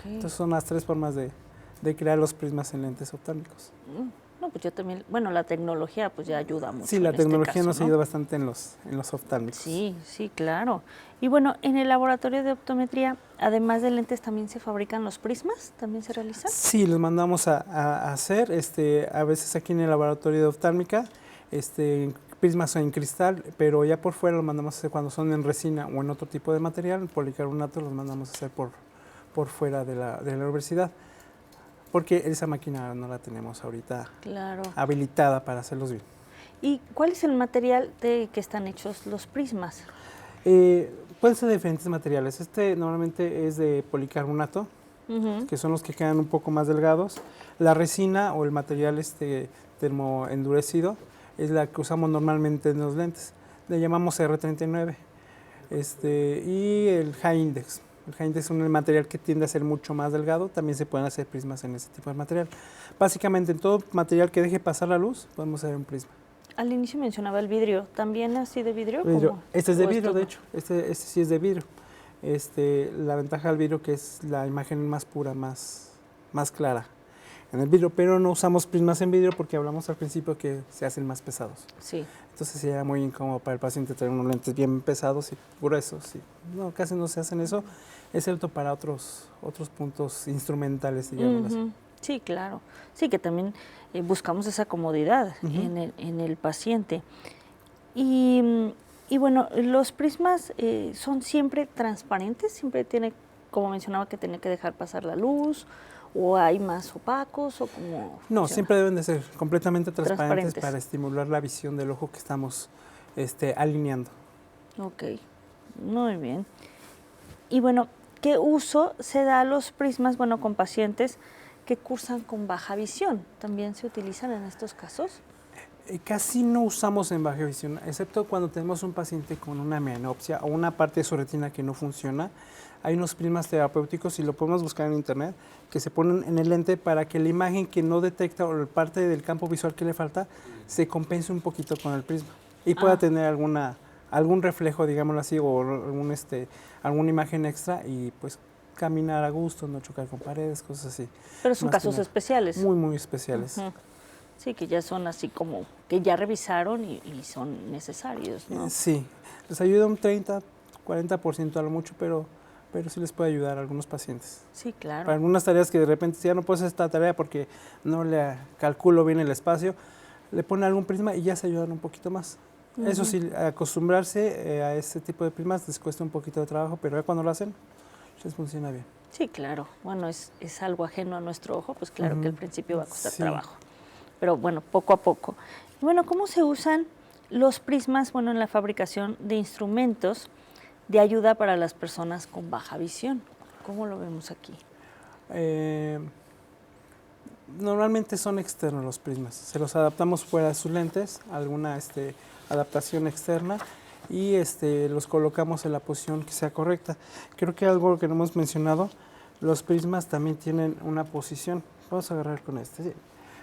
Entonces son las 3 formas de crear los prismas en lentes oftálmicos. No, pues yo también, bueno, la tecnología pues ya ayuda mucho. Sí, la tecnología nos ayuda bastante en los oftálmicos. Sí, sí, claro. Y bueno, en el laboratorio de optometría, además de lentes, ¿también se fabrican los prismas? ¿También se realizan? Sí, los mandamos a hacer, a veces aquí en el laboratorio de oftálmica, prismas en cristal, pero ya por fuera los mandamos a hacer cuando son en resina o en otro tipo de material, en policarbonato los mandamos a hacer por fuera de la universidad, porque esa máquina no la tenemos ahorita habilitada para hacerlos bien. ¿Y cuál es el material de que están hechos los prismas? Pueden ser de diferentes materiales. Normalmente es de policarbonato, que son los que quedan un poco más delgados. La resina o el material termoendurecido es la que usamos normalmente en los lentes. Le llamamos R39. Y el high index. El high index es un material que tiende a ser mucho más delgado. También se pueden hacer prismas en ese tipo de material. Básicamente, en todo material que deje pasar la luz, podemos hacer un prisma. Al inicio mencionaba el vidrio. ¿También así de vidrio? Este es de vidrio, de hecho. Este sí es de vidrio. La ventaja del vidrio que es la imagen más pura, más clara en el vidrio, pero no usamos prismas en vidrio porque hablamos al principio que se hacen más pesados. Sí. Entonces sería muy incómodo para el paciente tener unos lentes bien pesados y gruesos. No, casi no se hacen eso, excepto para otros puntos instrumentales, digamos así. Sí, claro. Sí, que también buscamos esa comodidad en el paciente. Y bueno, los prismas son siempre transparentes, siempre tiene, como mencionaba, que tiene que dejar pasar la luz, o hay más opacos, o como... No, siempre deben de ser completamente transparentes para estimular la visión del ojo que estamos alineando. Ok, muy bien. Y bueno, ¿qué uso se da a los prismas, bueno, con pacientes que cursan con baja visión? ¿También se utilizan en estos casos? Casi no usamos en baja visión, excepto cuando tenemos un paciente con una mianopsia o una parte de su retina que no funciona. Hay unos prismas terapéuticos, y lo podemos buscar en internet, que se ponen en el lente para que la imagen que no detecta o la parte del campo visual que le falta se compense un poquito con el prisma y pueda tener algún reflejo, digámoslo así, o alguna imagen extra, y pues caminar a gusto, no chocar con paredes, cosas así. Pero son casos especiales. Muy, muy especiales. Sí, que ya son así como que ya revisaron y son necesarios, ¿no? Sí, les ayuda un 30, 40% a lo mucho, pero sí les puede ayudar a algunos pacientes. Sí, claro. Para algunas tareas que de repente ya no puedo hacer esta tarea porque no le calculo bien el espacio, le ponen algún prisma y ya se ayudan un poquito más. Eso sí, acostumbrarse a este tipo de prismas les cuesta un poquito de trabajo, pero ya cuando lo hacen, les funciona bien. Sí, claro. Bueno, es algo ajeno a nuestro ojo, pues claro que al principio va a costar trabajo. Pero bueno, poco a poco. Y bueno, ¿cómo se usan los prismas, bueno, en la fabricación de instrumentos de ayuda para las personas con baja visión. ¿Cómo lo vemos aquí? Normalmente son externos los prismas. Se los adaptamos fuera de sus lentes, alguna adaptación externa, y los colocamos en la posición que sea correcta. Creo que algo que no hemos mencionado, los prismas también tienen una posición. Vamos a agarrar con sí.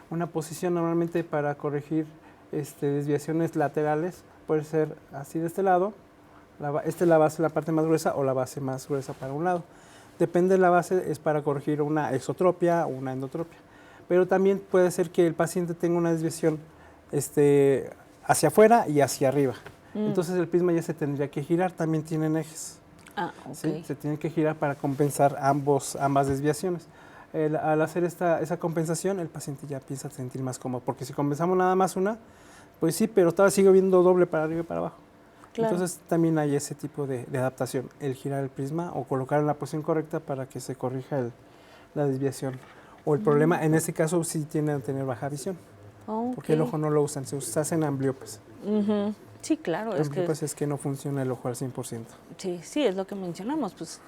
Una posición normalmente para corregir desviaciones laterales. Puede ser así de este lado, la base, la parte más gruesa, o la base más gruesa para un lado. Depende de la base, es para corregir una exotropia o una endotropia. Pero también puede ser que el paciente tenga una desviación hacia afuera y hacia arriba. Entonces el prisma ya se tendría que girar, también tienen ejes. Ah, ok. ¿Sí? Se tiene que girar para compensar ambas desviaciones. Al hacer esa compensación, el paciente ya empieza a sentir más cómodo, porque si compensamos nada más una, pues sí, pero todavía sigue viendo doble para arriba y para abajo. Claro. Entonces también hay ese tipo de adaptación, el girar el prisma o colocar en la posición correcta para que se corrija la desviación. O el problema, en este caso, sí tienden a tener baja visión, porque el ojo no lo usan, se hacen ambliopes. Sí, claro. Ambliopes es que no funciona el ojo al 100%. Sí, es lo que mencionamos, pues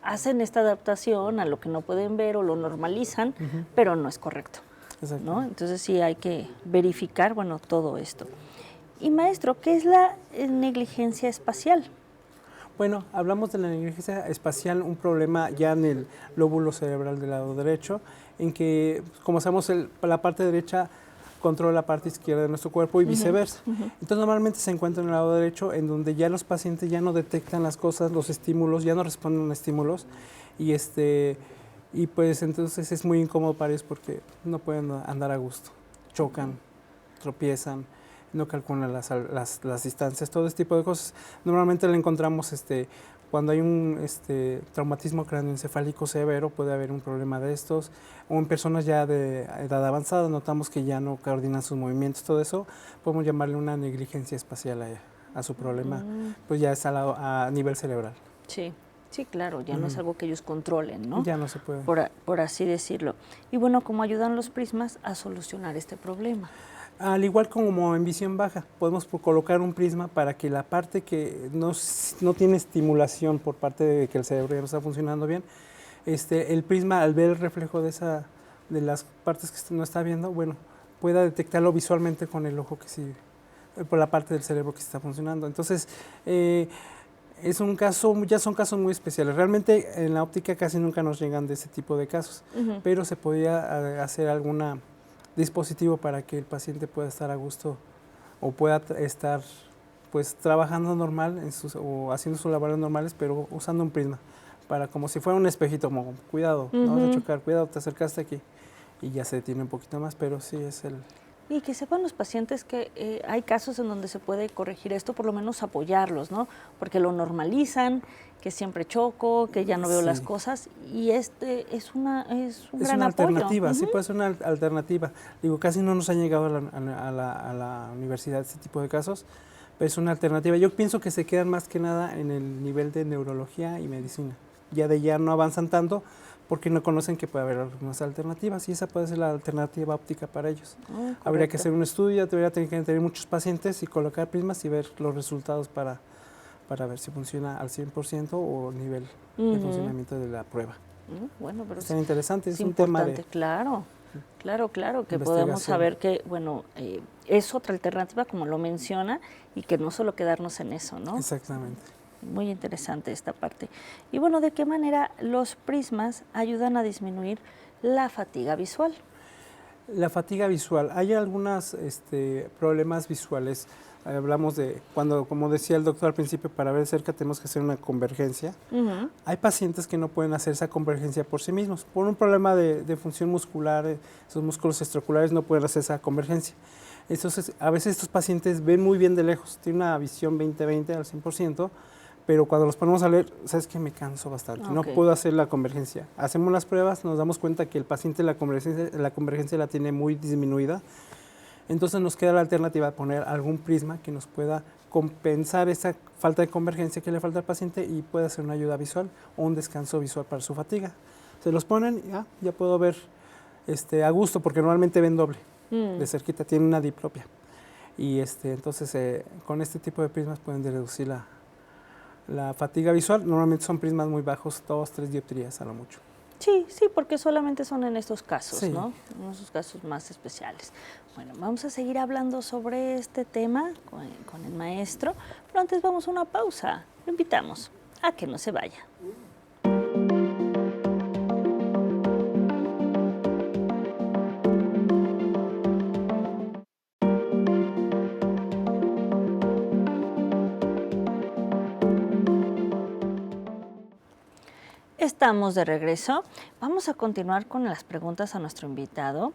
hacen esta adaptación a lo que no pueden ver o lo normalizan, pero no es correcto, ¿no? Entonces sí hay que verificar, bueno, todo esto. Y maestro, ¿qué es la negligencia espacial? Bueno, hablamos de la negligencia espacial, un problema ya en el lóbulo cerebral del lado derecho, en que, como sabemos, la parte derecha controla la parte izquierda de nuestro cuerpo y viceversa. Entonces, normalmente se encuentra en el lado derecho, en donde ya los pacientes ya no detectan las cosas, los estímulos, ya no responden a estímulos, y pues entonces es muy incómodo para ellos porque no pueden andar a gusto, chocan, tropiezan, no calculan las distancias, todo este tipo de cosas. Normalmente lo encontramos cuando hay un traumatismo cráneoencefálico severo, puede haber un problema de estos, o en personas ya de edad avanzada, notamos que ya no coordinan sus movimientos, todo eso, podemos llamarle una negligencia espacial a su problema, pues ya es a nivel cerebral. Sí, claro, ya no es algo que ellos controlen, ¿no? Ya no se puede. Por así decirlo. Y bueno, ¿cómo ayudan los prismas a solucionar este problema? Al igual como en visión baja, podemos colocar un prisma para que la parte que no tiene estimulación por parte de que el cerebro ya no está funcionando bien, el prisma, al ver el reflejo de las partes que no está viendo, bueno, pueda detectarlo visualmente con el ojo que sí, por la parte del cerebro que está funcionando. Entonces, ya son casos muy especiales. Realmente en la óptica casi nunca nos llegan de ese tipo de casos, pero se podía hacer alguna dispositivo para que el paciente pueda estar a gusto o pueda estar pues trabajando normal o haciendo sus labores normales, pero usando un prisma, para como si fuera un espejito, como cuidado, no vas a chocar, cuidado, te acercaste aquí, y ya se detiene un poquito más, pero sí es el... Y que sepan los pacientes que hay casos en donde se puede corregir esto, por lo menos apoyarlos, ¿no? Porque lo normalizan, que siempre choco, que ya no veo las cosas, y es una gran alternativa, apoyo. Sí puede ser una alternativa. Digo, casi no nos han llegado a la universidad este tipo de casos, pero es una alternativa. Yo pienso que se quedan más que nada en el nivel de neurología y medicina. Ya no avanzan tanto, porque no conocen que puede haber algunas alternativas, y esa puede ser la alternativa óptica para ellos. Habría que hacer un estudio, tener que tener muchos pacientes y colocar prismas y ver los resultados para ver si funciona al 100% o nivel de funcionamiento de la prueba. Bueno, pero es interesante, es un tema de... Claro, que podemos saber que, bueno, es otra alternativa, como lo menciona, y que no solo quedarnos en eso, ¿no? Exactamente. Muy interesante esta parte. Y bueno, ¿de qué manera los prismas ayudan a disminuir la fatiga visual? La fatiga visual. Hay algunos problemas visuales. Hablamos de cuando, como decía el doctor al principio, para ver cerca tenemos que hacer una convergencia. Hay pacientes que no pueden hacer esa convergencia por sí mismos. Por un problema de función muscular, esos músculos extraoculares no pueden hacer esa convergencia. Entonces, a veces estos pacientes ven muy bien de lejos, tienen una visión 20/20 al 100%, pero cuando los ponemos a leer, sabes que me canso bastante, no puedo hacer la convergencia. Hacemos las pruebas, nos damos cuenta que el paciente la convergencia la tiene muy disminuida, entonces nos queda la alternativa de poner algún prisma que nos pueda compensar esa falta de convergencia que le falta al paciente y pueda hacer una ayuda visual o un descanso visual para su fatiga. Se los ponen y ya puedo ver a gusto, porque normalmente ven doble, de cerquita, tienen una diplopia. y entonces con este tipo de prismas pueden reducir la fatiga visual. Normalmente son prismas muy bajos, 2-3 dioptrías a lo mucho. Sí, sí, porque solamente son en estos casos, Sí. ¿no? En esos casos más especiales. Bueno, vamos a seguir hablando sobre este tema con el maestro, pero antes vamos a una pausa. Lo invitamos a que no se vaya. Estamos de regreso. Vamos a continuar con las preguntas a nuestro invitado.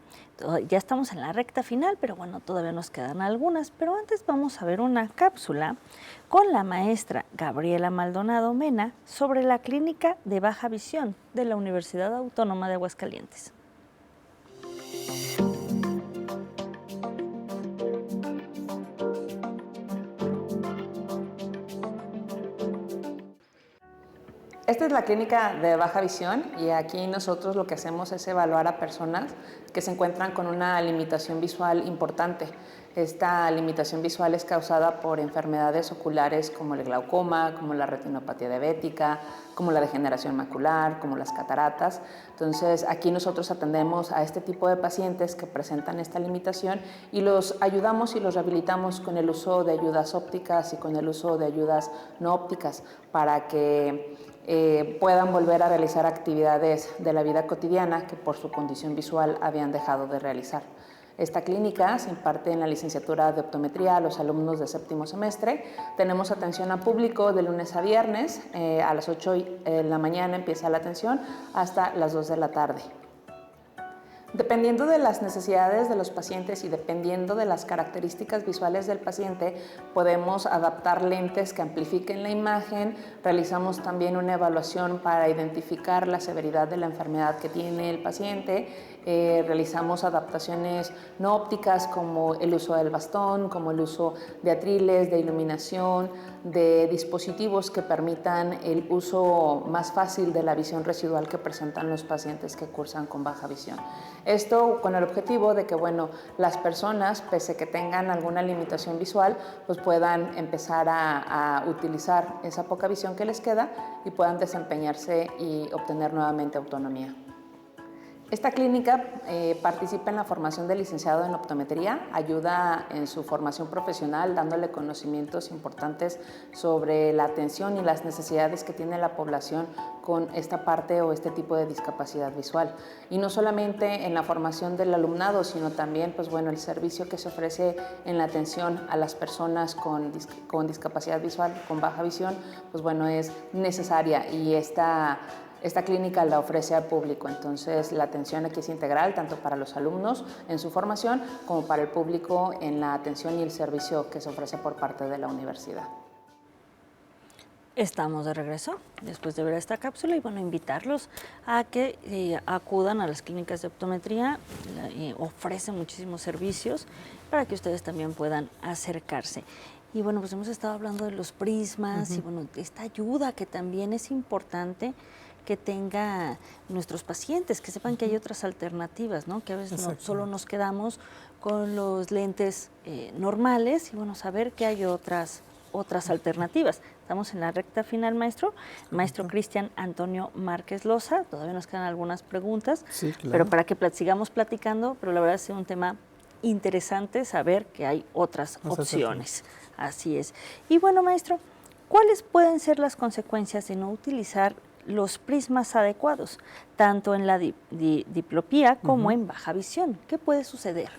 Ya estamos en la recta final, pero bueno, todavía nos quedan algunas. Pero antes vamos a ver una cápsula con la maestra Gabriela Maldonado Mena sobre la Clínica de Baja Visión de la Universidad Autónoma de Aguascalientes. Esta es la clínica de baja visión y aquí nosotros lo que hacemos es evaluar a personas que se encuentran con una limitación visual importante. Esta limitación visual es causada por enfermedades oculares como el glaucoma, como la retinopatía diabética, como la degeneración macular, como las cataratas. Entonces aquí nosotros atendemos a este tipo de pacientes que presentan esta limitación y los ayudamos y los rehabilitamos con el uso de ayudas ópticas y con el uso de ayudas no ópticas para que puedan volver a realizar actividades de la vida cotidiana que por su condición visual habían dejado de realizar. Esta clínica se imparte en la licenciatura de optometría a los alumnos de séptimo semestre. Tenemos atención a público de lunes a viernes, a las 8 de la mañana empieza la atención hasta las 2 de la tarde. Dependiendo de las necesidades de los pacientes y dependiendo de las características visuales del paciente, podemos adaptar lentes que amplifiquen la imagen. Realizamos también una evaluación para identificar la severidad de la enfermedad que tiene el paciente. Realizamos adaptaciones no ópticas como el uso del bastón, como el uso de atriles, de iluminación, de dispositivos que permitan el uso más fácil de la visión residual que presentan los pacientes que cursan con baja visión. Esto con el objetivo de que, bueno, las personas, pese que tengan alguna limitación visual, pues puedan empezar a utilizar esa poca visión que les queda y puedan desempeñarse y obtener nuevamente autonomía. Esta clínica participa en la formación del licenciado en optometría, ayuda en su formación profesional dándole conocimientos importantes sobre la atención y las necesidades que tiene la población con esta parte o este tipo de discapacidad visual. Y no solamente en la formación del alumnado, sino también pues, bueno, el servicio que se ofrece en la atención a las personas con discapacidad visual, con baja visión, pues bueno, es necesaria y esta clínica la ofrece al público, entonces la atención aquí es integral, tanto para los alumnos en su formación como para el público en la atención y el servicio que se ofrece por parte de la universidad. Estamos de regreso después de ver esta cápsula y bueno, invitarlos a que acudan a las clínicas de optometría, ofrecen muchísimos servicios para que ustedes también puedan acercarse. Y bueno, pues hemos estado hablando de los prismas y bueno, esta ayuda que también es importante que tenga nuestros pacientes, que sepan que hay otras alternativas, ¿no? Que a veces no solo nos quedamos con los lentes normales y bueno, saber que hay otras alternativas. Estamos en la recta final, maestro. Maestro Cristian Antonio Márquez Loza, todavía nos quedan algunas preguntas, sí, claro, pero para que sigamos platicando, pero la verdad es un tema interesante saber que hay otras opciones. Así es. Y bueno, maestro, ¿cuáles pueden ser las consecuencias de no utilizar los prismas adecuados, tanto en la diplopía como en baja visión? ¿Qué puede suceder?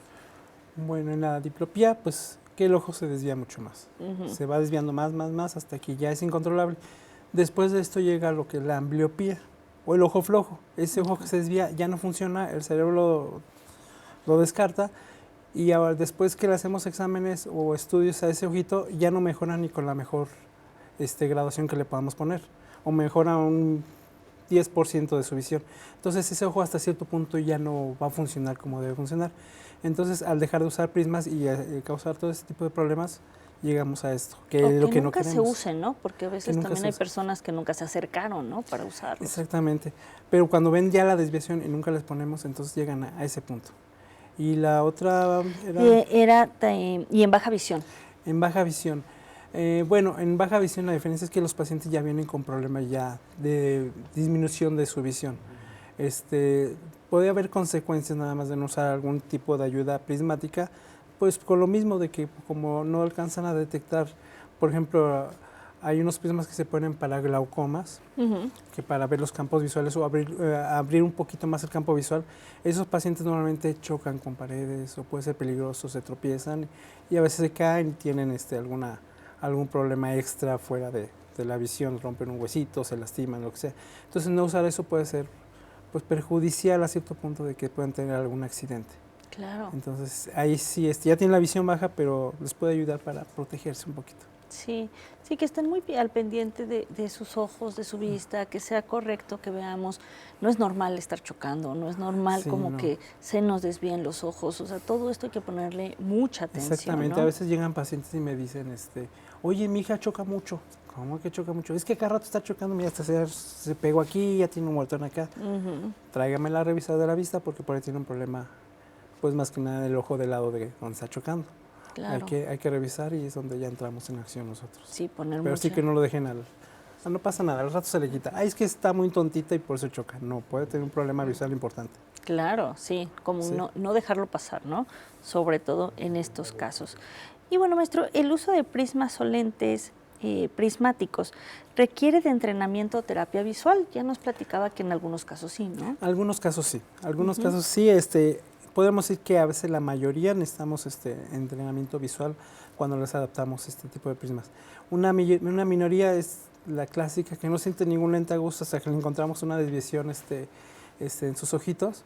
Bueno, en la diplopía, pues que el ojo se desvía mucho más. Se va desviando más hasta que ya es incontrolable. Después de esto llega lo que es la ambliopía o el ojo flojo. Ese ojo que se desvía ya no funciona, el cerebro lo descarta y ahora, después que le hacemos exámenes o estudios a ese ojito, ya no mejora ni con la mejor graduación que le podamos poner, o mejora un 10% de su visión. Entonces ese ojo hasta cierto punto ya no va a funcionar como debe funcionar. Entonces al dejar de usar prismas y causar todo ese tipo de problemas, llegamos a esto, que es lo que no queremos. Nunca se usen, ¿no? Porque a veces también hay personas que nunca se acercaron, ¿no? Para usarlos. Exactamente. Pero cuando ven ya la desviación y nunca les ponemos, entonces llegan a ese punto. Y la otra era... y en baja visión. En baja visión. Bueno, en baja visión la diferencia es que los pacientes ya vienen con problemas ya de disminución de su visión. Puede haber consecuencias nada más de no usar algún tipo de ayuda prismática, pues con lo mismo de que como no alcanzan a detectar, por ejemplo, hay unos prismas que se ponen para glaucomas, que para ver los campos visuales o abrir un poquito más el campo visual. Esos pacientes normalmente chocan con paredes o puede ser peligroso, se tropiezan y a veces se caen y tienen algún problema extra fuera de la visión, rompen un huesito, se lastiman, lo que sea. Entonces no usar eso puede ser pues perjudicial a cierto punto de que puedan tener algún accidente. Claro. Entonces ahí sí ya tienen la visión baja, pero les puede ayudar para protegerse un poquito. Sí, que estén muy al pendiente de sus ojos, de su vista, que sea correcto, que veamos. No es normal estar chocando, no es normal que se nos desvíen los ojos, o sea, todo esto hay que ponerle mucha atención. Exactamente, ¿no? A veces llegan pacientes y me dicen, oye, mi hija choca mucho. ¿Cómo que choca mucho? Es que cada rato está chocando, mira, hasta se pegó aquí, ya tiene un muertón acá. Tráigamela a revisar de la vista porque por ahí tiene un problema, pues más que nada el ojo del lado de donde está chocando. Claro. Hay que revisar y es donde ya entramos en acción nosotros. Sí, Pero sí que no lo dejen no pasa nada, al rato se le quita. Es que está muy tontita y por eso choca. No, puede tener un problema visual importante. Claro, sí, no dejarlo pasar, ¿no? Sobre todo en estos casos. Y bueno, maestro, el uso de prismas o lentes prismáticos requiere de entrenamiento o terapia visual. Ya nos platicaba que en algunos casos sí, ¿no? Algunos casos sí, casos sí. Podemos decir que a veces la mayoría necesitamos entrenamiento visual cuando les adaptamos este tipo de prismas. Una minoría es la clásica que no siente ningún lente a gusto hasta que le encontramos una desviación en sus ojitos.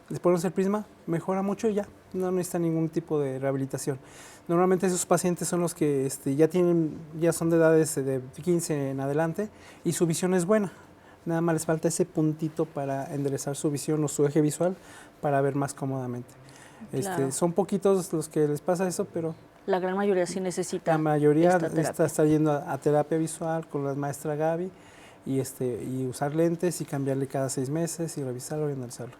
Les ponemos el prisma, mejora mucho y ya, no necesita ningún tipo de rehabilitación. Normalmente esos pacientes son los que ya son de edades de 15 en adelante y su visión es buena. Nada más les falta ese puntito para enderezar su visión o su eje visual para ver más cómodamente. Claro. Son poquitos los que les pasa eso, pero... La gran mayoría sí necesita. La mayoría está yendo a terapia visual con la maestra Gaby y usar lentes y cambiarle cada 6 meses y revisarlo y analizarlo.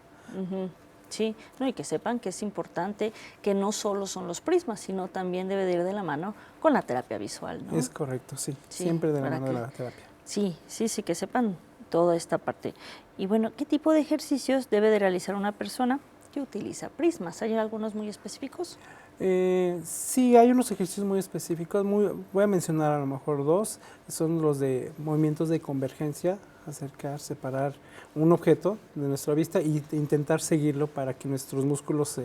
Sí, y que sepan que es importante que no solo son los prismas, sino también debe de ir de la mano con la terapia visual, ¿no? Es correcto, sí siempre de la mano de la terapia. Sí, que sepan toda esta parte. Y bueno, ¿qué tipo de ejercicios debe de realizar una persona que utiliza prismas? ¿Hay algunos muy específicos? Sí, hay unos ejercicios muy específicos. Voy a mencionar a lo mejor 2. Son los de movimientos de convergencia, acercar, separar un objeto de nuestra vista e intentar seguirlo para que nuestros músculos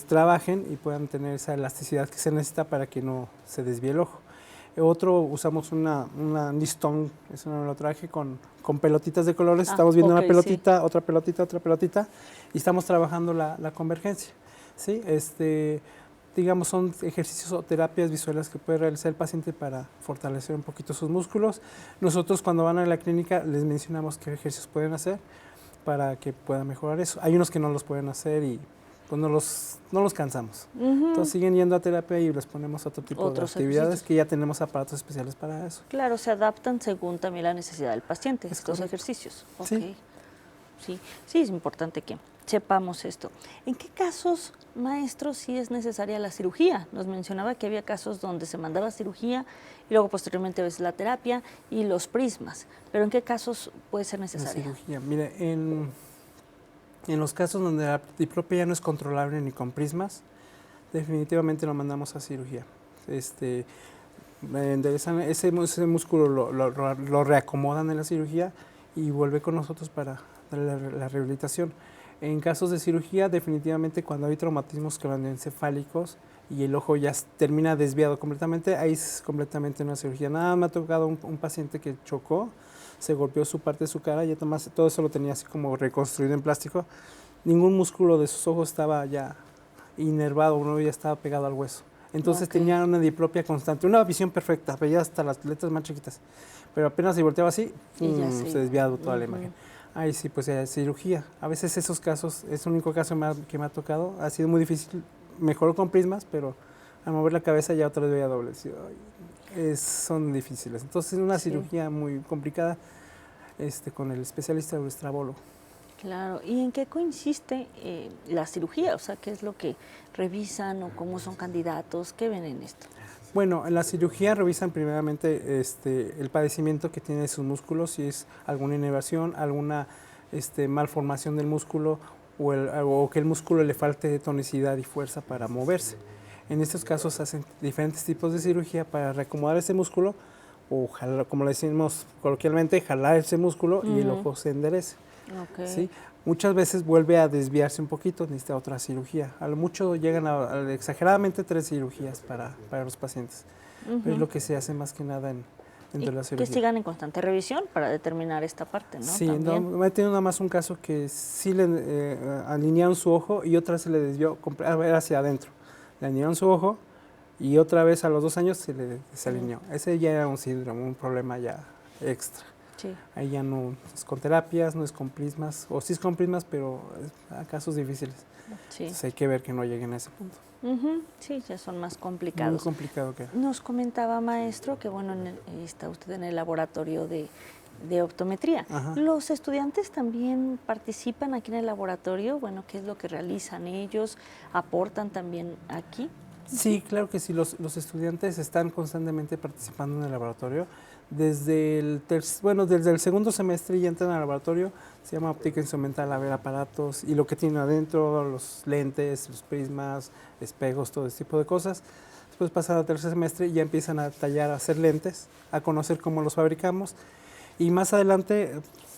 trabajen y puedan tener esa elasticidad que se necesita para que no se desvíe el ojo. Otro, usamos una listón, eso no me lo traje, con pelotitas de colores. Estamos viendo una pelotita, otra pelotita, y estamos trabajando la convergencia. ¿Sí? Digamos, son ejercicios o terapias visuales que puede realizar el paciente para fortalecer un poquito sus músculos. Nosotros cuando van a la clínica les mencionamos qué ejercicios pueden hacer para que puedan mejorar eso. Hay unos que no los pueden hacer y pues no los cansamos. Entonces siguen yendo a terapia y les ponemos otro tipo de actividades que ya tenemos aparatos especiales para eso. Claro, se adaptan según también la necesidad del paciente, estos ejercicios. Sí, es importante que sepamos esto. ¿En qué casos, maestro, sí es necesaria la cirugía? Nos mencionaba que había casos donde se mandaba cirugía y luego posteriormente a veces la terapia y los prismas. ¿Pero en qué casos puede ser necesaria? La cirugía, mire, en los casos donde la diplopia ya no es controlable ni con prismas, definitivamente lo mandamos a cirugía. Enderezan ese músculo, lo reacomodan en la cirugía y vuelve con nosotros para darle la rehabilitación. En casos de cirugía, definitivamente cuando hay traumatismos craneoencefálicos y el ojo ya termina desviado completamente, ahí es completamente una cirugía. Nada, me ha tocado un paciente que chocó, se golpeó su parte de su cara, y todo eso lo tenía así como reconstruido en plástico. Ningún músculo de sus ojos estaba ya inervado, uno ya estaba pegado al hueso. Entonces tenía una diplopia constante, una visión perfecta, veía hasta las letras más chiquitas, pero apenas se volteaba así, se desviaba toda la imagen. Ahí sí, pues cirugía. A veces esos casos, es el único caso que me ha tocado, ha sido muy difícil, mejoró con prismas, pero al mover la cabeza ya otra vez veía doble. Son difíciles. Entonces es una cirugía muy complicada con el especialista o estrabólogo. Claro, ¿y en qué consiste la cirugía? O sea, ¿qué es lo que revisan o cómo son candidatos? ¿Qué ven en esto? Bueno, en la cirugía revisan primeramente el padecimiento que tiene sus músculos, si es alguna inervación, alguna malformación del músculo o que el músculo le falte tonicidad y fuerza para moverse. En estos casos hacen diferentes tipos de cirugía para reacomodar ese músculo o, como le decimos coloquialmente, jalar ese músculo y el ojo se enderece. Okay. ¿Sí? Muchas veces vuelve a desviarse un poquito, necesita otra cirugía. A lo mucho llegan a exageradamente 3 cirugías para los pacientes. Es lo que se hace más que nada dentro de la cirugía. Que sigan en constante revisión para determinar esta parte, ¿no? Sí, me he tenido nada más un caso que sí le alinearon su ojo y otra se le desvió hacia adentro. Le alinearon su ojo y otra vez a los 2 años se le desalineó. Ese ya era un síndrome, un problema ya extra. Sí. Ahí ya no es con terapias, no es con prismas, o sí es con prismas, pero a casos difíciles. Sí. Entonces hay que ver que no lleguen a ese punto. Sí, ya son más complicados. Muy complicado que. Nos comentaba, maestro, que bueno, está usted en el laboratorio de optometría. Ajá. ¿Los estudiantes también participan aquí en el laboratorio? Bueno, ¿qué es lo que realizan ellos? ¿Aportan también aquí? Sí, claro que sí. Los estudiantes están constantemente participando en el laboratorio. Desde el segundo semestre ya entran al laboratorio, se llama óptica instrumental, a ver aparatos y lo que tienen adentro, los lentes, los prismas, espejos, todo ese tipo de cosas. Después pasan al tercer semestre y ya empiezan a tallar, a hacer lentes, a conocer cómo los fabricamos. Y más adelante,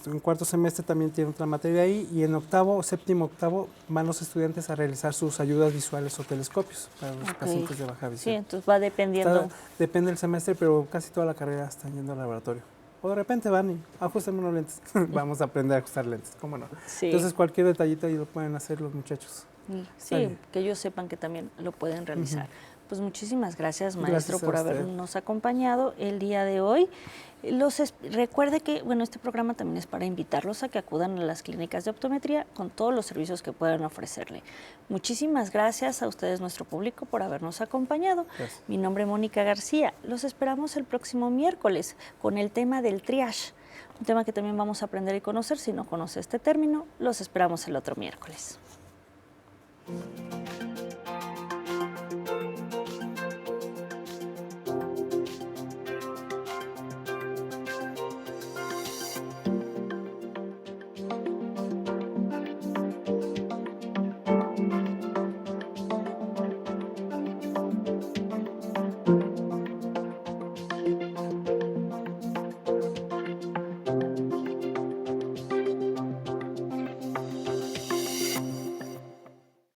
en cuarto semestre también tiene otra materia ahí, y en séptimo, octavo, van los estudiantes a realizar sus ayudas visuales o telescopios para los pacientes de baja visión. Sí, entonces va dependiendo. Depende del semestre, pero casi toda la carrera están yendo al laboratorio. O de repente van y ajustan unos lentes. Vamos a aprender a ajustar lentes, ¿cómo no? Sí. Entonces cualquier detallito ahí lo pueden hacer los muchachos. Sí, que ellos sepan que también lo pueden realizar. Pues muchísimas gracias, maestro, por habernos acompañado el día de hoy. Recuerde que, bueno, este programa también es para invitarlos a que acudan a las clínicas de optometría con todos los servicios que puedan ofrecerle. Muchísimas gracias a ustedes, nuestro público, por habernos acompañado. Gracias. Mi nombre es Mónica García. Los esperamos el próximo miércoles con el tema del triage, un tema que también vamos a aprender y conocer. Si no conoce este término, los esperamos el otro miércoles.